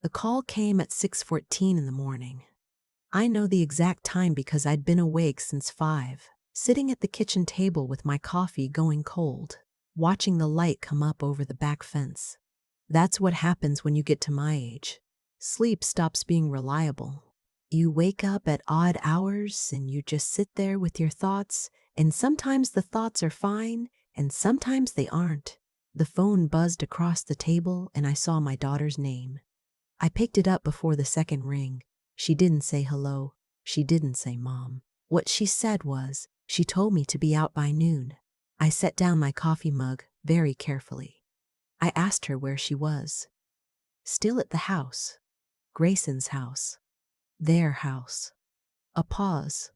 The call came at 6:14 in the morning. I know the exact time because I'd been awake since 5, sitting at the kitchen table with my coffee going cold, watching the light come up over the back fence. That's what happens when you get to my age. Sleep stops being reliable. You wake up at odd hours and you just sit there with your thoughts, and sometimes the thoughts are fine and sometimes they aren't. The phone buzzed across the table and I saw my daughter's name. I picked it up before the second ring. She didn't say hello. She didn't say mom. What she said was, she told me to be out by noon. I set down my coffee mug very carefully. I asked her where she was. Still at the house. Grayson's house. Their house. A pause.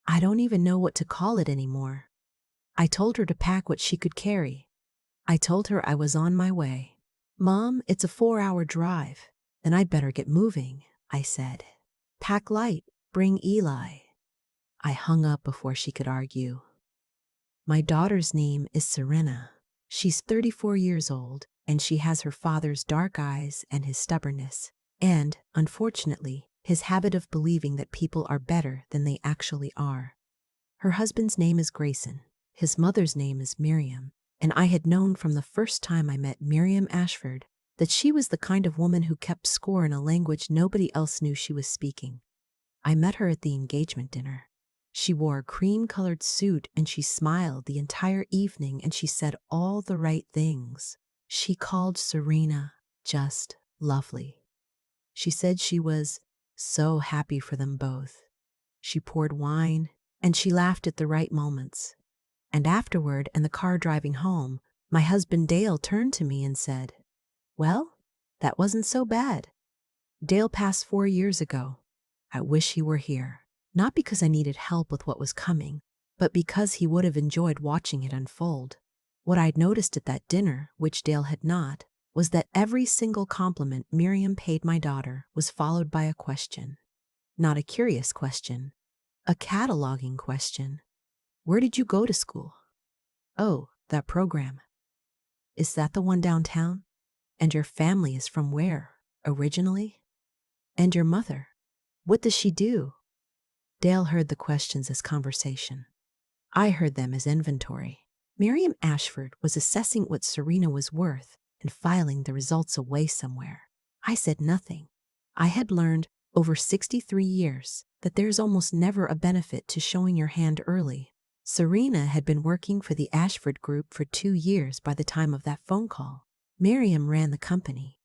I don't even know what to call it anymore. I told her to pack what she could carry. I told her I was on my way. Mom, it's a 4-hour drive. Then I'd better get moving, I said. Pack light, bring Eli. I hung up before she could argue. My daughter's name is Serena. She's 34 years old, and she has her father's dark eyes and his stubbornness, and, unfortunately, his habit of believing that people are better than they actually are. Her husband's name is Grayson. His mother's name is Miriam, and I had known from the first time I met Miriam Ashford that she was the kind of woman who kept score in a language nobody else knew she was speaking. I met her at the engagement dinner. She wore a cream-colored suit and she smiled the entire evening and she said all the right things. She called Serena just lovely. She said she was so happy for them both. She poured wine and she laughed at the right moments. And afterward, in the car driving home, my husband Dale turned to me and said, "Well, that wasn't so bad." Dale passed 4 years ago. I wish he were here. Not because I needed help with what was coming, but because he would have enjoyed watching it unfold. What I'd noticed at that dinner, which Dale had not, was that every single compliment Miriam paid my daughter was followed by a question. Not a curious question, a cataloging question. Where did you go to school? Oh, that program. Is that the one downtown? And your family is from where, originally? And your mother? What does she do? Dale heard the questions as conversation. I heard them as inventory. Miriam Ashford was assessing what Serena was worth and filing the results away somewhere. I said nothing. I had learned, over 63 years, that there's almost never a benefit to showing your hand early. Serena had been working for the Ashford Group for 2 years by the time of that phone call. Miriam ran the company.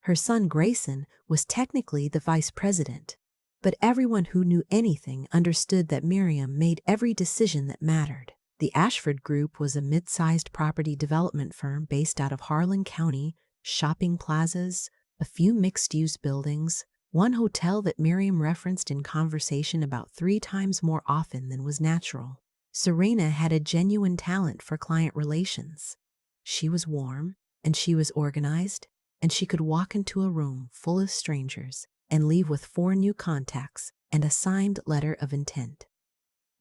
Her son Grayson was technically the vice president, but everyone who knew anything understood that Miriam made every decision that mattered. The Ashford Group was a mid-sized property development firm based out of Harlan County, shopping plazas, a few mixed-use buildings, one hotel that Miriam referenced in conversation about 3 times more often than was natural. Serena had a genuine talent for client relations. She was warm, and she was organized, and she could walk into a room full of strangers and leave with 4 new contacts and a signed letter of intent.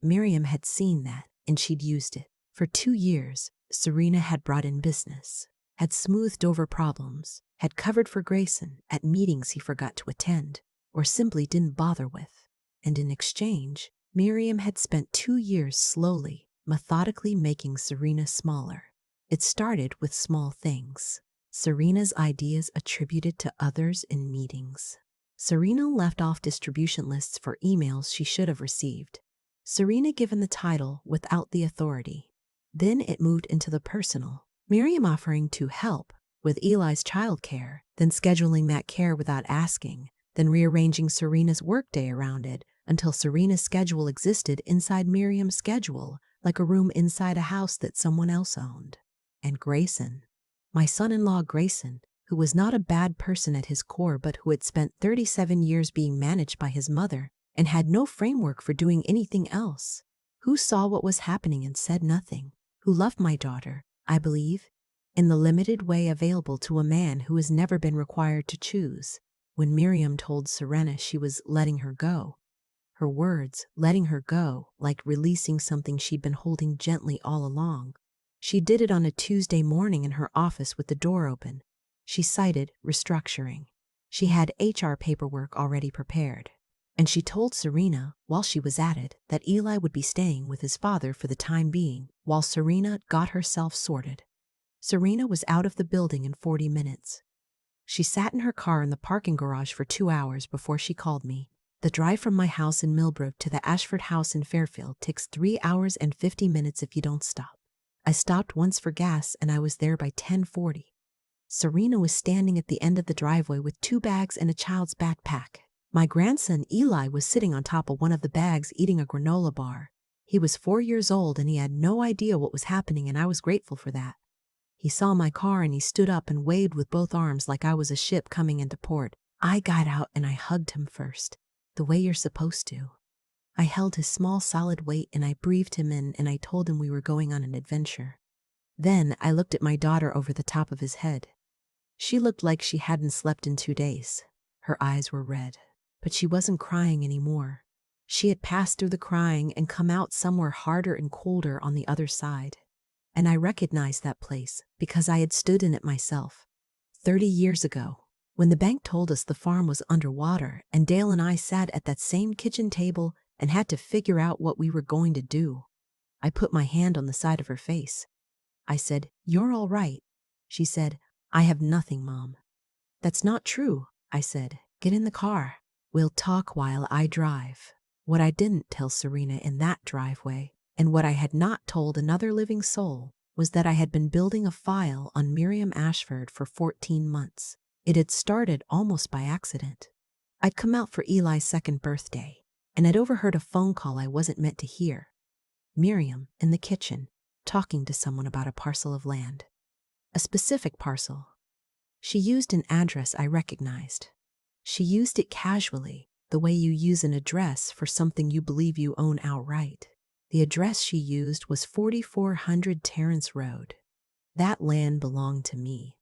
Miriam had seen that, and she'd used it. For 2 years, Serena had brought in business, had smoothed over problems, had covered for Grayson at meetings he forgot to attend, or simply didn't bother with. And in exchange, Miriam had spent 2 years slowly, methodically making Serena smaller. It started with small things. Serena's ideas attributed to others in meetings. Serena left off distribution lists for emails she should have received. Serena given the title without the authority. Then it moved into the personal. Miriam offering to help with Eli's childcare, then scheduling that care without asking, then rearranging Serena's workday around it until Serena's schedule existed inside Miriam's schedule, like a room inside a house that someone else owned. And Grayson, my son-in-law Grayson, who was not a bad person at his core but who had spent 37 years being managed by his mother and had no framework for doing anything else, who saw what was happening and said nothing, who loved my daughter, I believe, in the limited way available to a man who has never been required to choose. When Miriam told Serena she was letting her go, her words, letting her go, like releasing something she'd been holding gently all along. She did it on a Tuesday morning in her office with the door open. She cited restructuring. She had HR paperwork already prepared. And she told Serena, while she was at it, that Eli would be staying with his father for the time being, while Serena got herself sorted. Serena was out of the building in 40 minutes. She sat in her car in the parking garage for 2 hours before she called me. The drive from my house in Millbrook to the Ashford house in Fairfield takes 3 hours and 50 minutes if you don't stop. I stopped once for gas and I was there by 10:40. Serena was standing at the end of the driveway with 2 bags and a child's backpack. My grandson Eli was sitting on top of one of the bags eating a granola bar. He was 4 years old and he had no idea what was happening, and I was grateful for that. He saw my car and he stood up and waved with both arms like I was a ship coming into port. I got out and I hugged him first, the way you're supposed to. I held his small solid weight and I breathed him in, and I told him we were going on an adventure. Then I looked at my daughter over the top of his head. She looked like she hadn't slept in 2 days. Her eyes were red, but she wasn't crying anymore. She had passed through the crying and come out somewhere harder and colder on the other side. And I recognized that place because I had stood in it myself 30 years ago, when the bank told us the farm was underwater, and Dale and I sat at that same kitchen table and had to figure out what we were going to do. I put my hand on the side of her face. I said, "You're all right." She said, "I have nothing, Mom." "That's not true," I said. "Get in the car. We'll talk while I drive." What I didn't tell Serena in that driveway, and what I had not told another living soul, was that I had been building a file on Miriam Ashford for 14 months. It had started almost by accident. I'd come out for Eli's 2nd birthday, and I'd overheard a phone call I wasn't meant to hear. Miriam, in the kitchen, talking to someone about a parcel of land. A specific parcel. She used an address I recognized. She used it casually, the way you use an address for something you believe you own outright. The address she used was 4400 Terrace Road. That land belonged to me.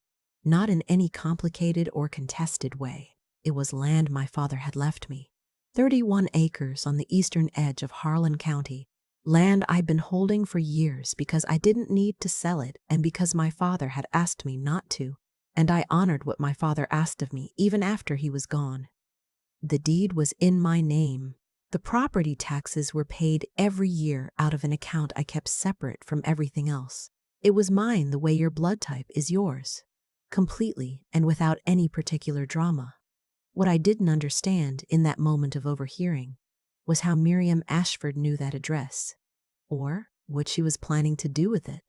Not in any complicated or contested way. It was land my father had left me. 31 acres on the eastern edge of Harlan County. Land I'd been holding for years because I didn't need to sell it and because my father had asked me not to. And I honored what my father asked of me even after he was gone. The deed was in my name. The property taxes were paid every year out of an account I kept separate from everything else. It was mine the way your blood type is yours. Completely and without any particular drama. What I didn't understand in that moment of overhearing was how Miriam Ashford knew that address, or what she was planning to do with it.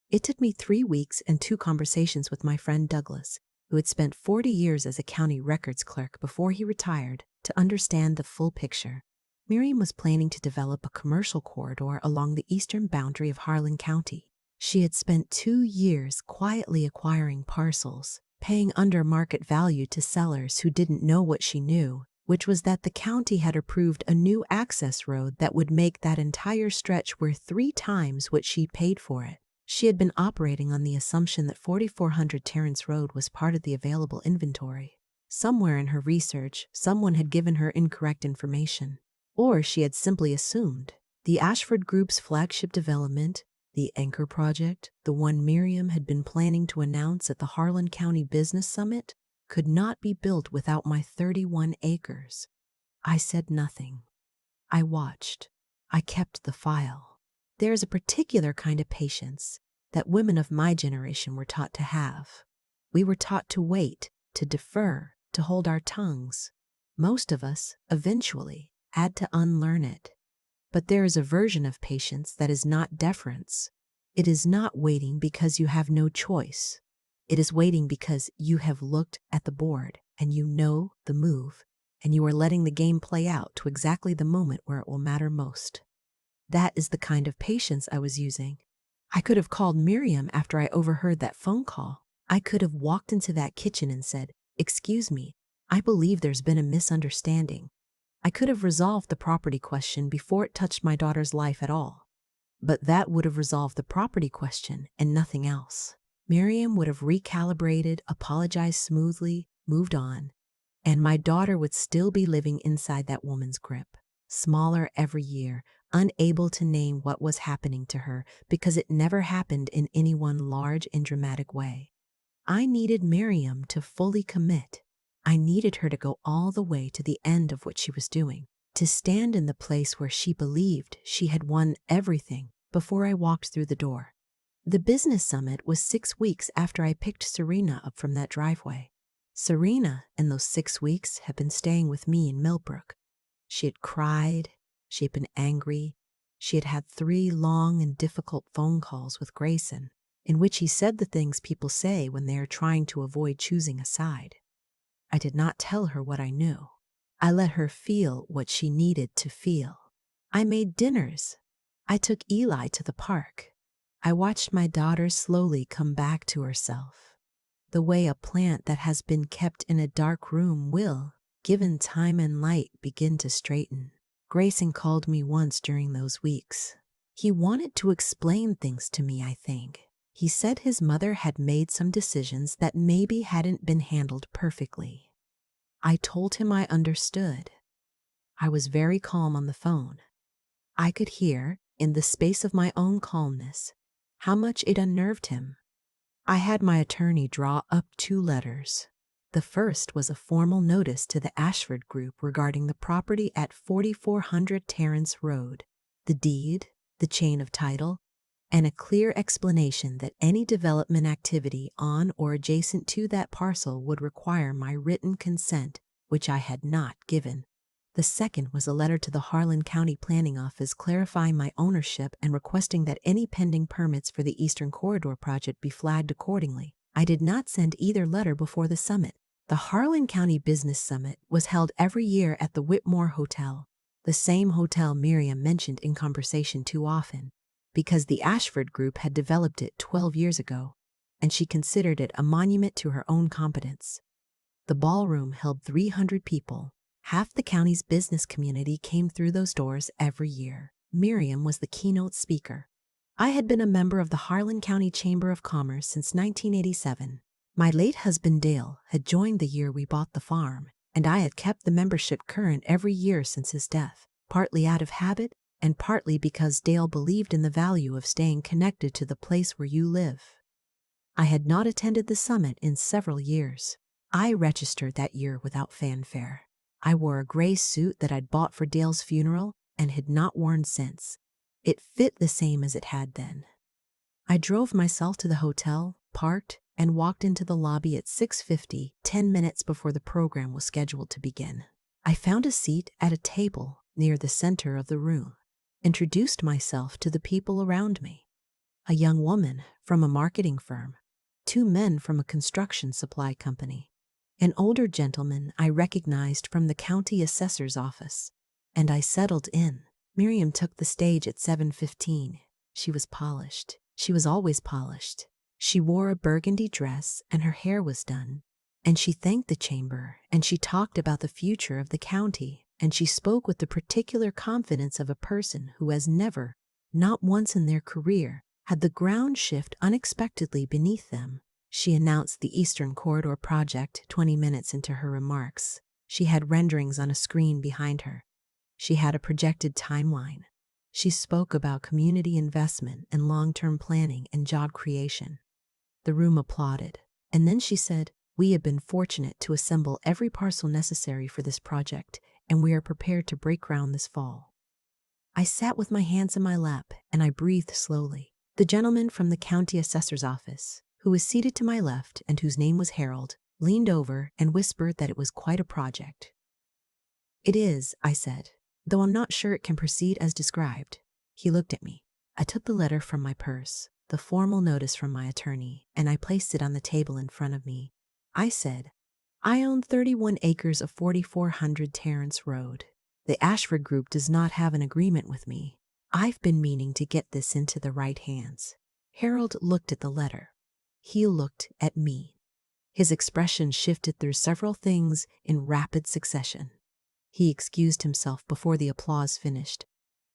It took me 3 weeks and 2 conversations with my friend Douglas, who had spent 40 years as a county records clerk before he retired, to understand the full picture. Miriam was planning to develop a commercial corridor along the eastern boundary of Harlan County. She had spent 2 years quietly acquiring parcels, paying under market value to sellers who didn't know what she knew, which was that the county had approved a new access road that would make that entire stretch worth 3 times what she paid for it. She had been operating on the assumption that 4400 Terrace Road was part of the available inventory. Somewhere in her research, someone had given her incorrect information. Or she had simply assumed. The Ashford Group's flagship development, the Anchor Project, the one Miriam had been planning to announce at the Harlan County Business Summit, could not be built without my 31 acres. I said nothing. I watched. I kept the file. There is a particular kind of patience that women of my generation were taught to have. We were taught to wait, to defer, to hold our tongues. Most of us, eventually, had to unlearn it. But there is a version of patience that is not deference. It is not waiting because you have no choice. It is waiting because you have looked at the board and you know the move, and you are letting the game play out to exactly the moment where it will matter most. That is the kind of patience I was using. I could have called Miriam after I overheard that phone call. I could have walked into that kitchen and said, "Excuse me, I believe there's been a misunderstanding." I could have resolved the property question before it touched my daughter's life at all. But that would have resolved the property question and nothing else. Miriam would have recalibrated, apologized smoothly, moved on, and my daughter would still be living inside that woman's grip, smaller every year, unable to name what was happening to her because it never happened in any one large and dramatic way. I needed Miriam to fully commit. I needed her to go all the way to the end of what she was doing, to stand in the place where she believed she had won everything before I walked through the door. The business summit was 6 weeks after I picked Serena up from that driveway. Serena, in those 6 weeks, had been staying with me in Millbrook. She had cried, she had been angry, she had had 3 long and difficult phone calls with Grayson, in which he said the things people say when they are trying to avoid choosing a side. I did not tell her what I knew. I let her feel what she needed to feel. I made dinners. I took Eli to the park. I watched my daughter slowly come back to herself, the way a plant that has been kept in a dark room will, given time and light, begin to straighten. Grayson called me once during those weeks. He wanted to explain things to me, I think. He said his mother had made some decisions that maybe hadn't been handled perfectly. I told him I understood. I was very calm on the phone. I could hear, in the space of my own calmness, how much it unnerved him. I had my attorney draw up 2 letters. The first was a formal notice to the Ashford Group regarding the property at 4400 Terrace Road, the deed, the chain of title, and a clear explanation that any development activity on or adjacent to that parcel would require my written consent, which I had not given. The second was a letter to the Harlan County Planning Office clarifying my ownership and requesting that any pending permits for the Eastern Corridor project be flagged accordingly. I did not send either letter before the summit. The Harlan County Business Summit was held every year at the Whitmore Hotel, the same hotel Miriam mentioned in conversation too often, because the Ashford Group had developed it 12 years ago, and she considered it a monument to her own competence. The ballroom held 300 people. Half the county's business community came through those doors every year. Miriam was the keynote speaker. I had been a member of the Harlan County Chamber of Commerce since 1987. My late husband Dale had joined the year we bought the farm, and I had kept the membership current every year since his death, partly out of habit and partly because Dale believed in the value of staying connected to the place where you live. I had not attended the summit in several years. I registered that year without fanfare. I wore a gray suit that I'd bought for Dale's funeral and had not worn since. It fit the same as it had then. I drove myself to the hotel, parked, and walked into the lobby at 6:50, 10 minutes before the program was scheduled to begin. I found a seat at a table near the center of the room, introduced myself to the people around me. A young woman from a marketing firm, 2 men from a construction supply company, an older gentleman I recognized from the county assessor's office, and I settled in. Miriam took the stage at 7:15. She was polished. She was always polished. She wore a burgundy dress and her hair was done, and she thanked the chamber, and she talked about the future of the county, and she spoke with the particular confidence of a person who has never, not once in their career, had the ground shift unexpectedly beneath them. She announced the Eastern Corridor project 20 minutes into her remarks. She had renderings on a screen behind her. She had a projected timeline. She spoke about community investment and long-term planning and job creation. The room applauded, and then she said, "We have been fortunate to assemble every parcel necessary for this project, and we are prepared to break ground this fall." I sat with my hands in my lap, and I breathed slowly. The gentleman from the county assessor's office, who was seated to my left and whose name was Harold, leaned over and whispered that it was quite a project. "It is," I said, "though I'm not sure it can proceed as described." He looked at me. I took the letter from my purse, the formal notice from my attorney, and I placed it on the table in front of me. I said, "I own 31 acres of 4400 Terrace Road. The Ashford Group does not have an agreement with me. I've been meaning to get this into the right hands." Harold looked at the letter. He looked at me. His expression shifted through several things in rapid succession. He excused himself before the applause finished.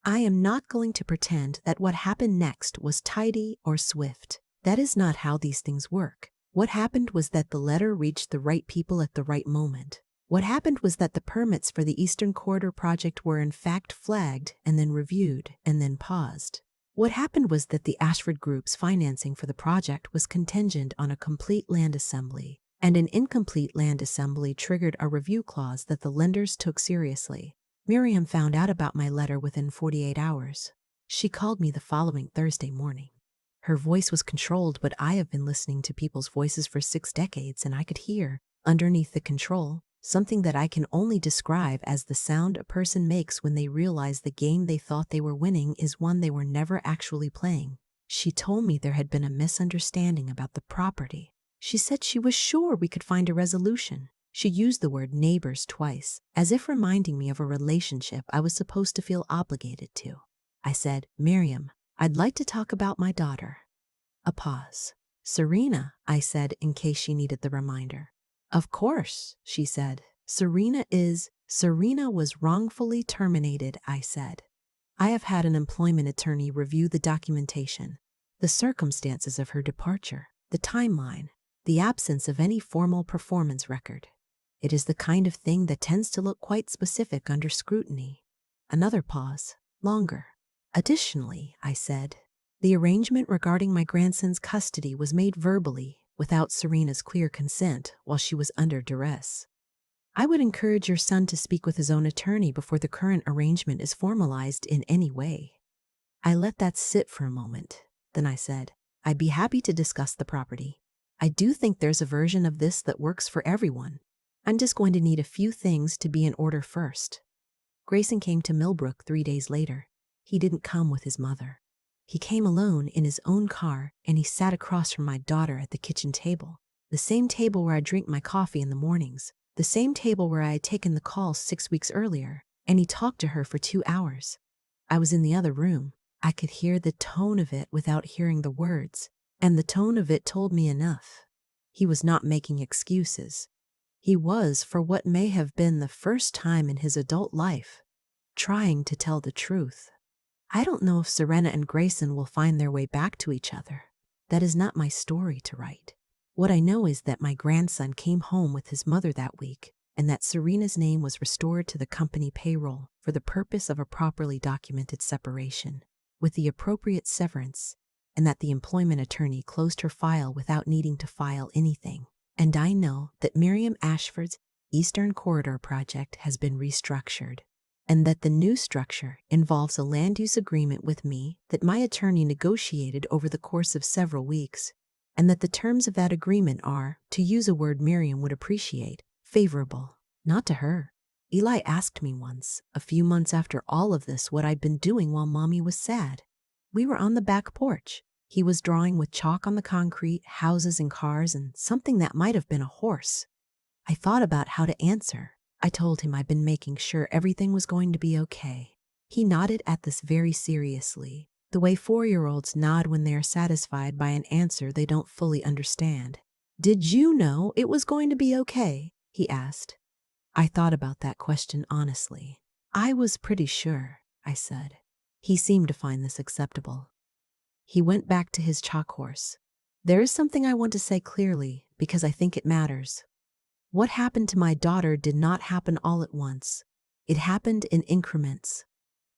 "I am not going to pretend that what happened next was tidy or swift. That is not how these things work. What happened was that the letter reached the right people at the right moment. What happened was that the permits for the Eastern Corridor project were in fact flagged and then reviewed and then paused. What happened was that the Ashford Group's financing for the project was contingent on a complete land assembly, and an incomplete land assembly triggered a review clause that the lenders took seriously. Miriam found out about my letter within 48 hours. She called me the following Thursday morning. Her voice was controlled, but I have been listening to people's voices for 6 decades, and I could hear, underneath the control, something that I can only describe as the sound a person makes when they realize the game they thought they were winning is one they were never actually playing. She told me there had been a misunderstanding about the property. She said she was sure we could find a resolution. She used the word neighbors twice, as if reminding me of a relationship I was supposed to feel obligated to. I said, Miriam, I'd like to talk about my daughter. A pause. Serena, I said, in case she needed the reminder. Of course, she said. Serena was wrongfully terminated, I said. I have had an employment attorney review the documentation, the circumstances of her departure, the timeline, the absence of any formal performance record. It is the kind of thing that tends to look quite specific under scrutiny. Another pause. Longer. Additionally, I said, the arrangement regarding my grandson's custody was made verbally, without Serena's clear consent, while she was under duress. I would encourage your son to speak with his own attorney before the current arrangement is formalized in any way. I let that sit for a moment. Then I said, I'd be happy to discuss the property. I do think there's a version of this that works for everyone. I'm just going to need a few things to be in order first. Grayson came to Millbrook 3 days later. He didn't come with his mother. He came alone in his own car, and he sat across from my daughter at the kitchen table, the same table where I drink my coffee in the mornings, the same table where I had taken the call 6 weeks earlier, and he talked to her for 2 hours. I was in the other room. I could hear the tone of it without hearing the words, and the tone of it told me enough. He was not making excuses. He was, for what may have been the first time in his adult life, trying to tell the truth. I don't know if Serena and Grayson will find their way back to each other. That is not my story to write. What I know is that my grandson came home with his mother that week, and that Serena's name was restored to the company payroll for the purpose of a properly documented separation, with the appropriate severance, and that the employment attorney closed her file without needing to file anything. And I know that Miriam Ashford's Eastern Corridor project has been restructured, and that the new structure involves a land use agreement with me that my attorney negotiated over the course of several weeks, and that the terms of that agreement are, to use a word Miriam would appreciate, favorable. Not to her. Eli asked me once, a few months after all of this, what I'd been doing while Mommy was sad. We were on the back porch. He was drawing with chalk on the concrete, houses and cars, and something that might have been a horse. I thought about how to answer. I told him I'd been making sure everything was going to be okay. He nodded at this very seriously, the way 4-year-olds nod when they are satisfied by an answer they don't fully understand. Did you know it was going to be okay? He asked. I thought about that question honestly. I was pretty sure, I said. He seemed to find this acceptable. He went back to his chalk horse. There is something I want to say clearly, because I think it matters. What happened to my daughter did not happen all at once. It happened in increments.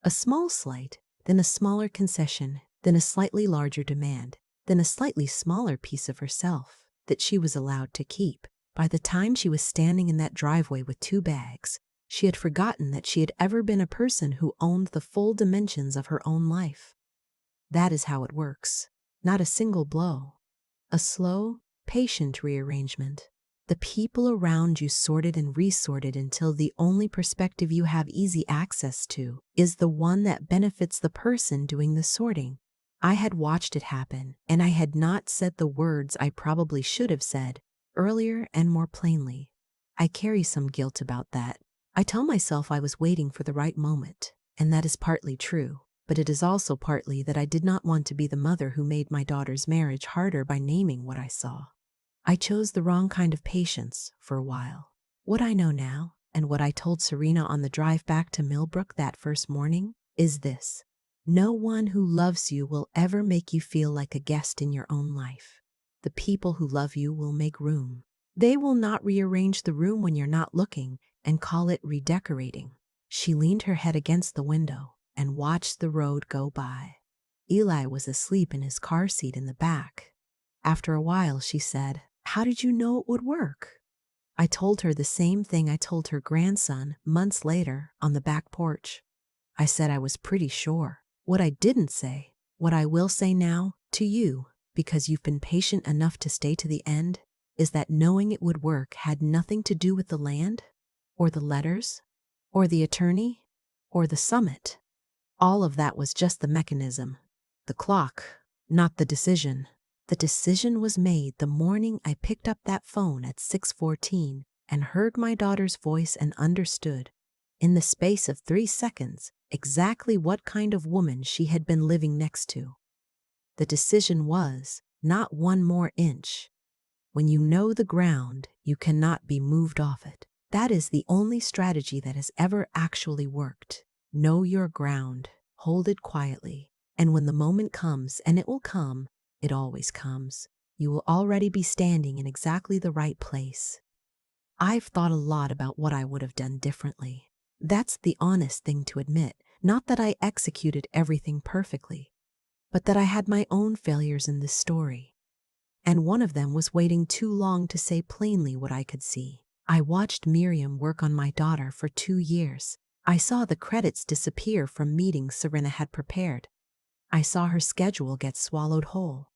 A small slight, then a smaller concession, then a slightly larger demand, then a slightly smaller piece of herself that she was allowed to keep. By the time she was standing in that driveway with 2 bags, she had forgotten that she had ever been a person who owned the full dimensions of her own life. That is how it works. Not a single blow. A slow, patient rearrangement. The people around you sorted and resorted until the only perspective you have easy access to is the one that benefits the person doing the sorting. I had watched it happen, and I had not said the words I probably should have said, earlier and more plainly. I carry some guilt about that. I tell myself I was waiting for the right moment, and that is partly true, but it is also partly that I did not want to be the mother who made my daughter's marriage harder by naming what I saw. I chose the wrong kind of patience for a while. What I know now, and what I told Serena on the drive back to Millbrook that first morning, is this. No one who loves you will ever make you feel like a guest in your own life. The people who love you will make room. They will not rearrange the room when you're not looking and call it redecorating. She leaned her head against the window and watched the road go by. Eli was asleep in his car seat in the back. After a while, she said, How did you know it would work? I told her the same thing I told her grandson months later on the back porch. I said I was pretty sure. What I didn't say, what I will say now to you, because you've been patient enough to stay to the end, is that knowing it would work had nothing to do with the land, or the letters, or the attorney, or the summit. All of that was just the mechanism, the clock, not the decision. The decision was made the morning I picked up that phone at 6:14 and heard my daughter's voice and understood, in the space of 3 seconds, exactly what kind of woman she had been living next to. The decision was, not one more inch. When you know the ground, you cannot be moved off it. That is the only strategy that has ever actually worked. Know your ground, hold it quietly, and when the moment comes, and it will come, it always comes, you will already be standing in exactly the right place. I've thought a lot about what I would have done differently. That's the honest thing to admit, not that I executed everything perfectly, but that I had my own failures in this story. And one of them was waiting too long to say plainly what I could see. I watched Miriam work on my daughter for 2 years. I saw the credits disappear from meetings Serena had prepared. I saw her schedule get swallowed whole.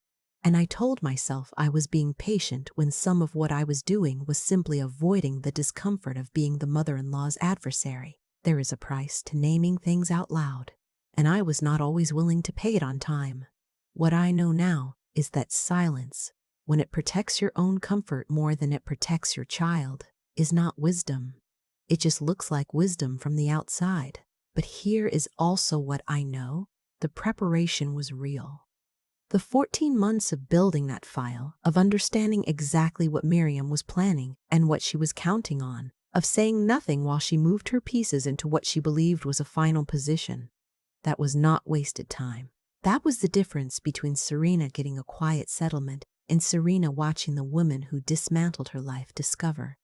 And I told myself I was being patient when some of what I was doing was simply avoiding the discomfort of being the mother-in-law's adversary. There is a price to naming things out loud, and I was not always willing to pay it on time. What I know now is that silence, when it protects your own comfort more than it protects your child, is not wisdom. It just looks like wisdom from the outside. But here is also what I know. The preparation was real. The 14 months of building that file, of understanding exactly what Miriam was planning and what she was counting on, of saying nothing while she moved her pieces into what she believed was a final position, that was not wasted time. That was the difference between Serena getting a quiet settlement and Serena watching the woman who dismantled her life discover,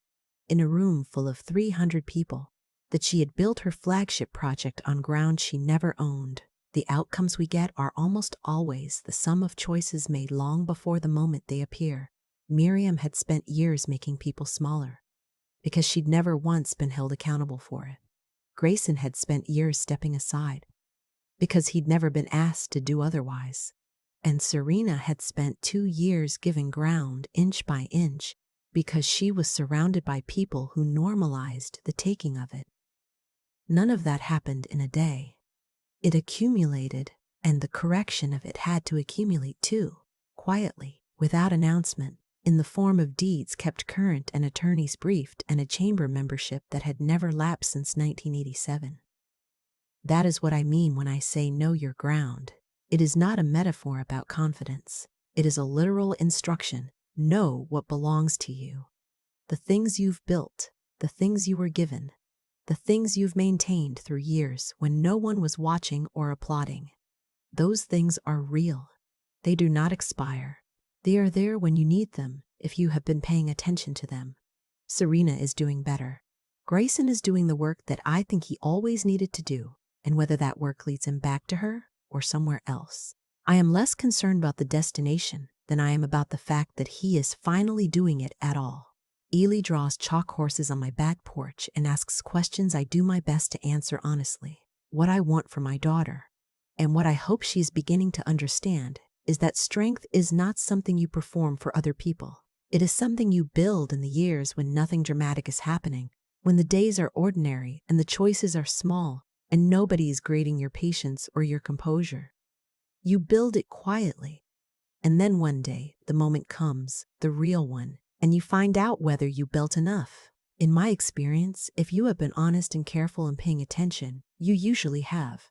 in a room full of 300 people, that she had built her flagship project on ground she never owned. The outcomes we get are almost always the sum of choices made long before the moment they appear. Miriam had spent years making people smaller, because she'd never once been held accountable for it. Grayson had spent years stepping aside, because he'd never been asked to do otherwise. And Serena had spent 2 years giving ground inch by inch, because she was surrounded by people who normalized the taking of it. None of that happened in a day. It accumulated, and the correction of it had to accumulate too, quietly, without announcement, in the form of deeds kept current and attorneys briefed and a chamber membership that had never lapsed since 1987. That is what I mean when I say know your ground. It is not a metaphor about confidence. It is a literal instruction. Know what belongs to you. The things you've built, the things you were given, the things you've maintained through years when no one was watching or applauding. Those things are real. They do not expire. They are there when you need them, if you have been paying attention to them. Serena is doing better. Grayson is doing the work that I think he always needed to do, and whether that work leads him back to her or somewhere else. I am less concerned about the destination than I am about the fact that he is finally doing it at all. Ely draws chalk horses on my back porch and asks questions I do my best to answer honestly. What I want for my daughter, and what I hope she is beginning to understand, is that strength is not something you perform for other people. It is something you build in the years when nothing dramatic is happening, when the days are ordinary and the choices are small, and nobody is grading your patience or your composure. You build it quietly, and then one day the moment comes, the real one, and you find out whether you built enough. In my experience, if you have been honest and careful and paying attention, you usually have.